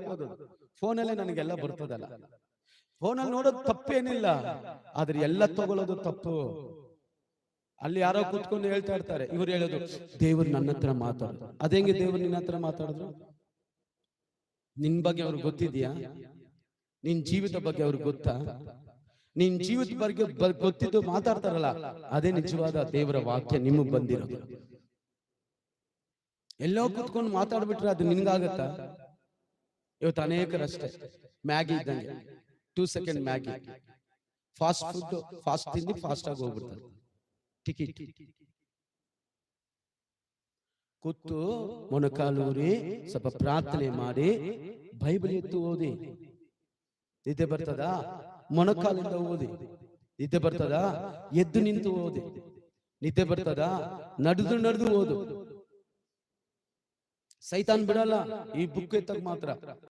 ಹಾಕೋದು. ಫೋನಲ್ಲೇ ನನಗೆಲ್ಲ ಬರ್ತದಲ್ಲ. ಫೋನಲ್ಲಿ ನೋಡೋದು ತಪ್ಪೇನಿಲ್ಲ, ಆದ್ರೆ ಎಲ್ಲ ತಗೊಳ್ಳೋದು ತಪ್ಪು. ಅಲ್ಲಿ ಯಾರೋ ಕೂತ್ಕೊಂಡು ಹೇಳ್ತಾ ಇರ್ತಾರೆ, ಇವ್ರು ಹೇಳೋದು ದೇವ್ರು ನನ್ನ ಹತ್ರ ಮಾತಾಡೋದು. ಅದೇಂಗೆ ದೇವ್ರು ನಿನ್ನ ಹತ್ರ ಮಾತಾಡಿದ್ರು? ನಿನ್ ಬಗ್ಗೆ ಅವ್ರಿಗೆ ಗೊತ್ತಿದ್ಯಾ? ನಿನ್ ಜೀವಿತ ಬಗ್ಗೆ ಅವ್ರಿಗೆ ಗೊತ್ತಾ? ನಿನ್ ಜೀವಿತ ಬಗ್ಗೆ ಗೊತ್ತಿದ್ದು ಮಾತಾಡ್ತಾರಲ್ಲ, ಅದೇ ನಿಜವಾದ ದೇವರ ವಾಕ್ಯ ನಿಮಗ್ ಬಂದಿರೋದು. ಎಲ್ಲೋ ಕೂತ್ಕೊಂಡು ಮಾತಾಡ್ಬಿಟ್ರೆ ಅದು ನಿನ್ಗಾಗತ್ತಾ? ಇವತ್ತು ಅನೇಕರಷ್ಟೇ ಮ್ಯಾಗಿ ಇದ್ದಂಗೆ, 2 second Maggi, fast food, fast ತಿಂದು ಫಾಸ್ಟ್ ಆಗಿ ಹೋಗ್ಬಿಡ್ತಾರೆ. ಟಿಕೆಟ್ ಕೂತು ಮೊಣಕಾಲೂರಿ ಸ್ವಲ್ಪ ಪ್ರಾರ್ಥನೆ ಮಾಡಿ ಬೈಬಲ್ ಎತ್ತು ಓದಿ. ನಿದ್ದೆ ಬರ್ತದ? ಮೊಣಕಾಲಿಂದ ಓದಿ. ನಿದ್ದೆ ಬರ್ತದ? ಎದ್ದು ನಿಂತು ಓದಿ. ನಿದ್ದೆ ಬರ್ತದ? ನಡೆದು ಓದು. ಸೈತಾನ್ ಬಿಡಲ್ಲ ಈ ಬುಕ್ ಎತ್ತಾಗ ಮಾತ್ರ.